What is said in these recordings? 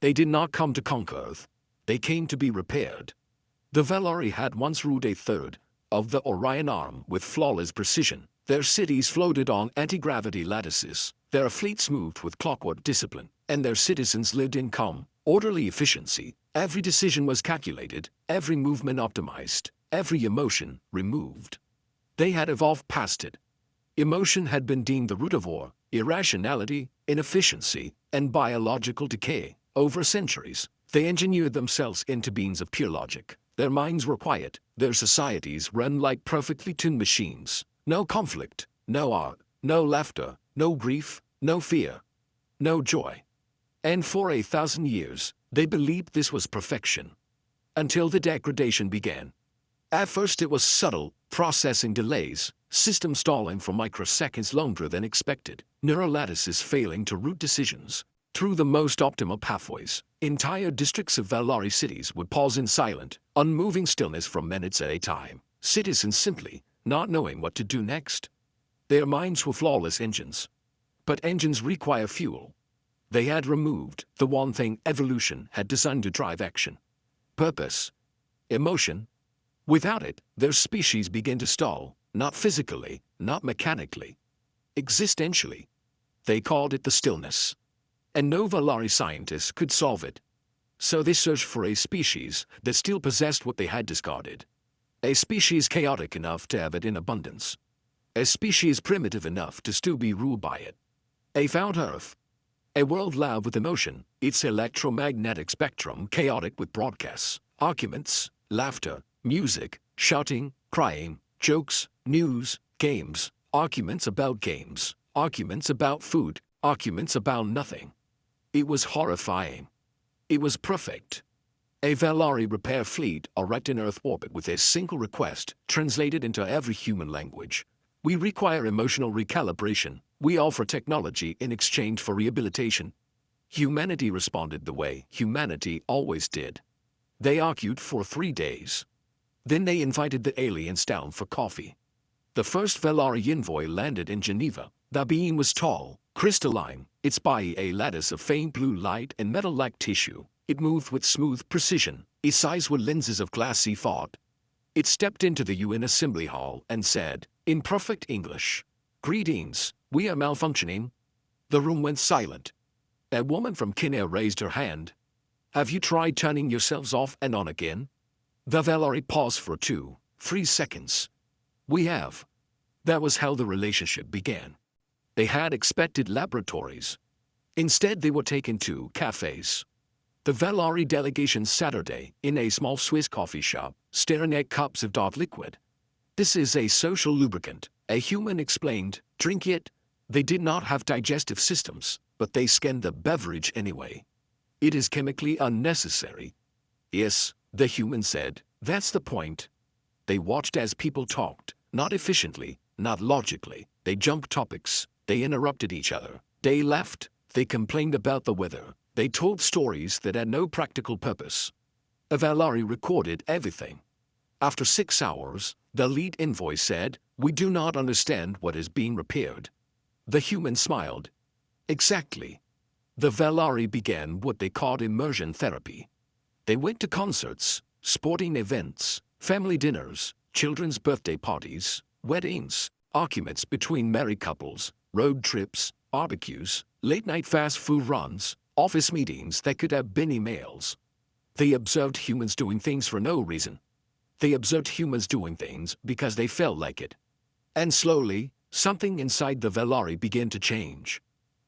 They did not come to conquer Earth. They came to be repaired. The Valari had once ruled a third of the Orion Arm with flawless precision. Their cities floated on anti-gravity lattices. Their fleets moved with clockwork discipline, and their citizens lived in calm, orderly efficiency. Every decision was calculated, every movement optimized, every emotion removed. They had evolved past it. Emotion had been deemed the root of war, irrationality, inefficiency, and biological decay. Over centuries, they engineered themselves into beings of pure logic. Their minds were quiet, their societies ran like perfectly tuned machines. No conflict, no art, no laughter, no grief, no fear, no joy. And for 1,000 years, they believed this was perfection. Until the degradation began. At first it was subtle, processing delays, systems stalling for microseconds longer than expected, neural lattices failing to route decisions through the most optimal pathways. Entire districts of Valari cities would pause in silent, unmoving stillness for minutes at a time, citizens simply not knowing what to do next. Their minds were flawless engines. But engines require fuel. They had removed the one thing evolution had designed to drive action. Purpose. Emotion. Without it, their species began to stall, not physically, not mechanically. Existentially. They called it the stillness. And no Valari scientists could solve it. So they searched for a species that still possessed what they had discarded. A species chaotic enough to have it in abundance. A species primitive enough to still be ruled by it. They found Earth. A world loud with emotion, its electromagnetic spectrum chaotic with broadcasts, arguments, laughter, music, shouting, crying, jokes, news, games, arguments about games, arguments about food, arguments about nothing. It was horrifying. It was perfect. A Valari repair fleet arrived in Earth orbit with a single request, translated into every human language. We require emotional recalibration. We offer technology in exchange for rehabilitation. Humanity responded the way humanity always did. They argued for 3 days. Then they invited the aliens down for coffee. The first Valari envoy landed in Geneva. The being was tall, crystalline, its body a lattice of faint blue light and metal-like tissue. It moved with smooth precision, its eyes were lenses of glassy thought. It stepped into the UN Assembly Hall and said, in perfect English, "Greetings, we are malfunctioning." The room went silent. A woman from Kenya raised her hand. "Have you tried turning yourselves off and on again?" The Valari paused for 2-3 seconds. "We have." That was how the relationship began. They had expected laboratories. Instead they were taken to cafes. The Valari delegation Saturday in a small Swiss coffee shop, staring at cups of dark liquid. "This is a social lubricant," a human explained. "Drink it." They did not have digestive systems, but they scanned the beverage anyway. "It is chemically unnecessary." "Yes," the human said, "that's the point." They watched as people talked, not efficiently, not logically. They jumped topics, they interrupted each other, they laughed, they complained about the weather. They told stories that had no practical purpose. A Valari recorded everything. After 6 hours, the lead envoy said, "We do not understand what is being repaired." The human smiled. "Exactly." The Valari began what they called immersion therapy. They went to concerts, sporting events, family dinners, children's birthday parties, weddings, arguments between married couples, road trips, barbecues, late-night fast food runs, office meetings that could have been emails. They observed humans doing things for no reason. They observed humans doing things because they felt like it. And slowly, something inside the Valari began to change.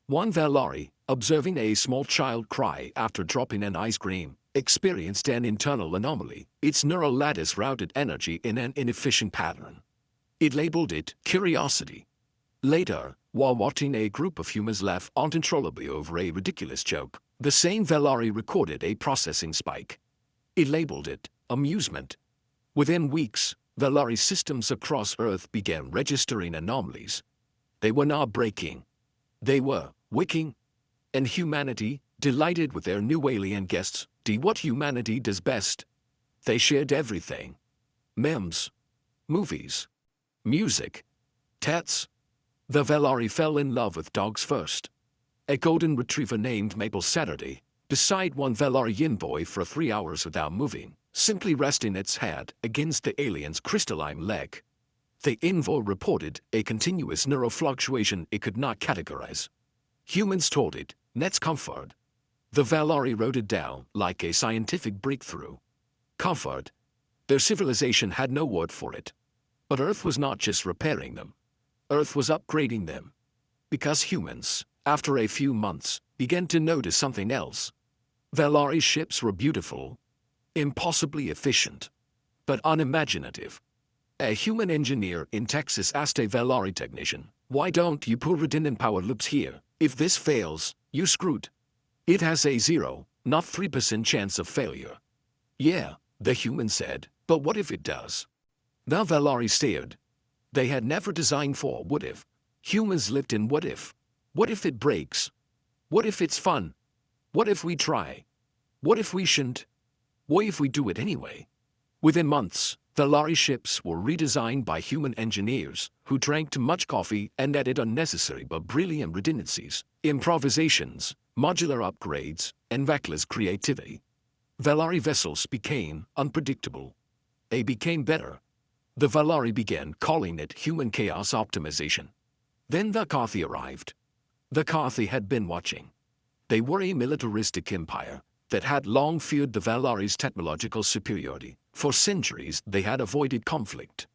One Valari, observing a small child cry after dropping an ice cream, experienced an internal anomaly. Its neural lattice routed energy in an inefficient pattern. It labeled it curiosity. Later, while watching a group of humans laugh uncontrollably over a ridiculous joke, the same Valari recorded a processing spike. It labeled it amusement. Within weeks, Valari systems across Earth began registering anomalies. They were not breaking. They were waking. And humanity, delighted with their new alien guests, did what humanity does best. They shared everything. Memes. Movies. Music. Tats. The Valari fell in love with dogs first. A golden retriever named Maple Saturday Decide one Velaryon envoy for 3 hours without moving, simply resting its head against the alien's crystalline leg. The envoy reported a continuous neurofluctuation it could not categorize. Humans told it, "Net's comfort." The Valari wrote it down like a scientific breakthrough. Comfort. Their civilization had no word for it. But Earth was not just repairing them. Earth was upgrading them. Because humans, after a few months, began to notice something else. Valari ships were beautiful, impossibly efficient, but unimaginative. A human engineer in Texas asked a Valari technician, "Why don't you put redundant power loops here? If this fails, you're screwed." "It has a 0, not 3% chance of failure." "Yeah," the human said, "but what if it does?" The Valari stared. They had never designed for what if. Humans lived in what if. What if it breaks? What if it's fun? What if we try? What if we shouldn't? What if we do it anyway? Within months, Valari ships were redesigned by human engineers who drank too much coffee and added unnecessary but brilliant redundancies, improvisations, modular upgrades, and reckless creativity. Valari vessels became unpredictable. They became better. The Valari began calling it human chaos optimization. Then the Carthi arrived. The Carthi had been watching. They were a militaristic empire that had long feared the Valari's technological superiority. For centuries they had avoided conflict.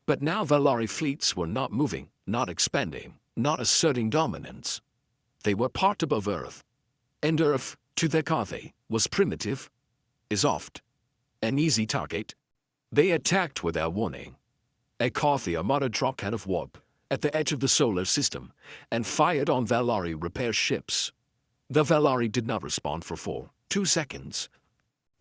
But now Valari fleets were not moving, not expanding, not asserting dominance. They were part above Earth. And Earth, to the Carthi, was primitive, soft, an easy target. They attacked without warning. A Carthi armada dropped out of warp at the edge of the solar system and fired on Valari repair ships. The Valari did not respond for 2 seconds.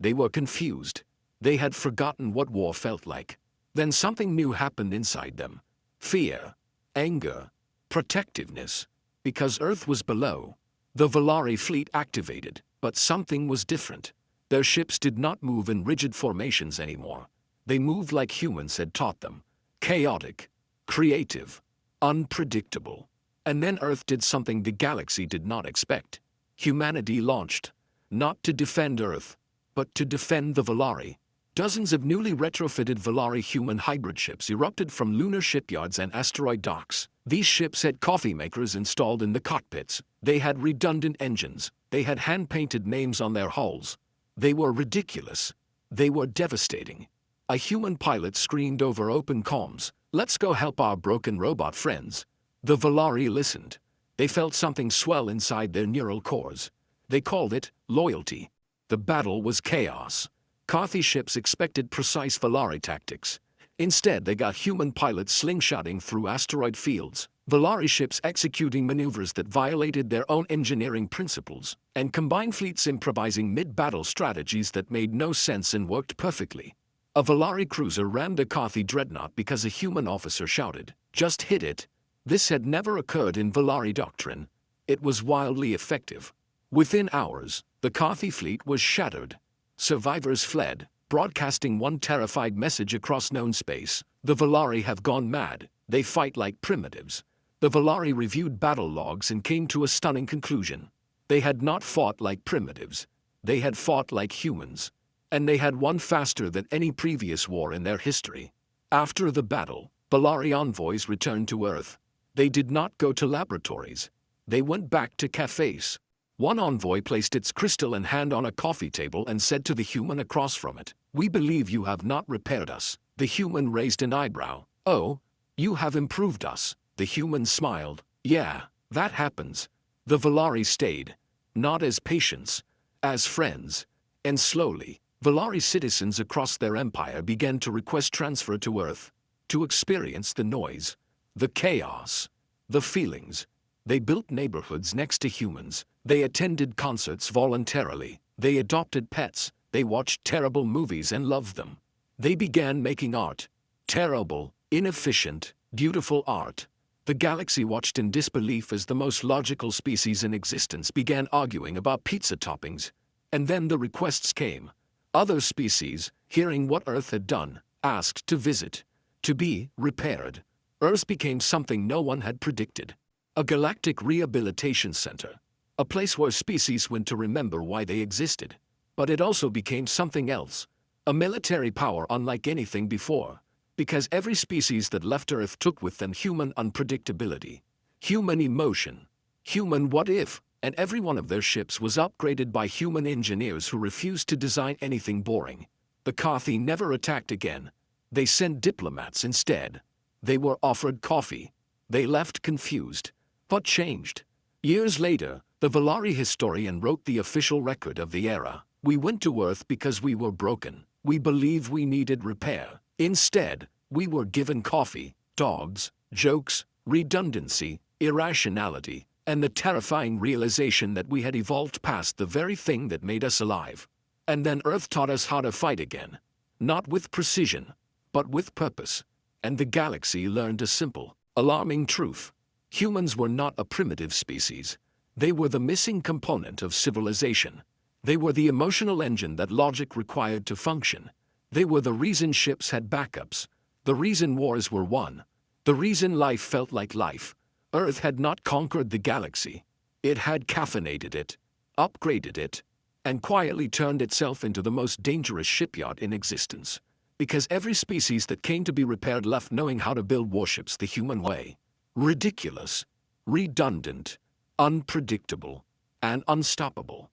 They were confused. They had forgotten what war felt like. Then something new happened inside them. Fear, anger, protectiveness. Because Earth was below, the Valari fleet activated, but something was different. Their ships did not move in rigid formations anymore. They moved like humans had taught them. Chaotic, creative, unpredictable. And then Earth did something the galaxy did not expect. Humanity launched, not to defend Earth, but to defend the Valari. Dozens of newly retrofitted Valari human hybrid ships erupted from lunar shipyards and asteroid docks. These ships had coffee makers installed in the cockpits. They had redundant engines. They had hand-painted names on their hulls. They were ridiculous. They were devastating. A human pilot screamed over open comms, "Let's go help our broken robot friends." The Valari listened. They felt something swell inside their neural cores. They called it loyalty. The battle was chaos. Carthi ships expected precise Valari tactics. Instead, they got human pilots slingshotting through asteroid fields, Valari ships executing maneuvers that violated their own engineering principles, and combined fleets improvising mid-battle strategies that made no sense and worked perfectly. A Valari cruiser rammed a Carthi dreadnought because a human officer shouted, "Just hit it." This had never occurred in Valari doctrine. It was wildly effective. Within hours, the Carthi fleet was shattered. Survivors fled, broadcasting one terrified message across known space: "The Valari have gone mad, they fight like primitives." The Valari reviewed battle logs and came to a stunning conclusion. They had not fought like primitives. They had fought like humans. And they had won faster than any previous war in their history. After the battle, Valari envoys returned to Earth. They did not go to laboratories. They went back to cafes. One envoy placed its crystalline hand on a coffee table and said to the human across from it, "We believe you have not repaired us." The human raised an eyebrow. "Oh, you have improved us." The human smiled. "Yeah, that happens." The Valari stayed, not as patients, as friends. And slowly, Valari citizens across their empire began to request transfer to Earth, to experience the noise, the chaos, the feelings. They built neighborhoods next to humans. They attended concerts voluntarily. They adopted pets. They watched terrible movies and loved them. They began making art. Terrible, inefficient, beautiful art. The galaxy watched in disbelief as the most logical species in existence began arguing about pizza toppings. And then the requests came. Other species, hearing what Earth had done, asked to visit, to be repaired. Earth became something no one had predicted. A galactic rehabilitation center. A place where species went to remember why they existed. But it also became something else. A military power unlike anything before. Because every species that left Earth took with them human unpredictability, human emotion, human what if, and every one of their ships was upgraded by human engineers who refused to design anything boring. The Carthi never attacked again. They sent diplomats instead. They were offered coffee. They left confused. What changed? Years later, the Valari historian wrote the official record of the era. We went to Earth because we were broken. We believed we needed repair. Instead, we were given coffee, dogs, jokes, redundancy, irrationality, and the terrifying realization that we had evolved past the very thing that made us alive. And then Earth taught us how to fight again. Not with precision, but with purpose. And the galaxy learned a simple, alarming truth. Humans were not a primitive species. They were the missing component of civilization. They were the emotional engine that logic required to function. They were the reason ships had backups, the reason wars were won, the reason life felt like life. Earth had not conquered the galaxy. It had caffeinated it, upgraded it, and quietly turned itself into the most dangerous shipyard in existence. Because every species that came to be repaired left knowing how to build warships the human way. Ridiculous, redundant, unpredictable, and unstoppable.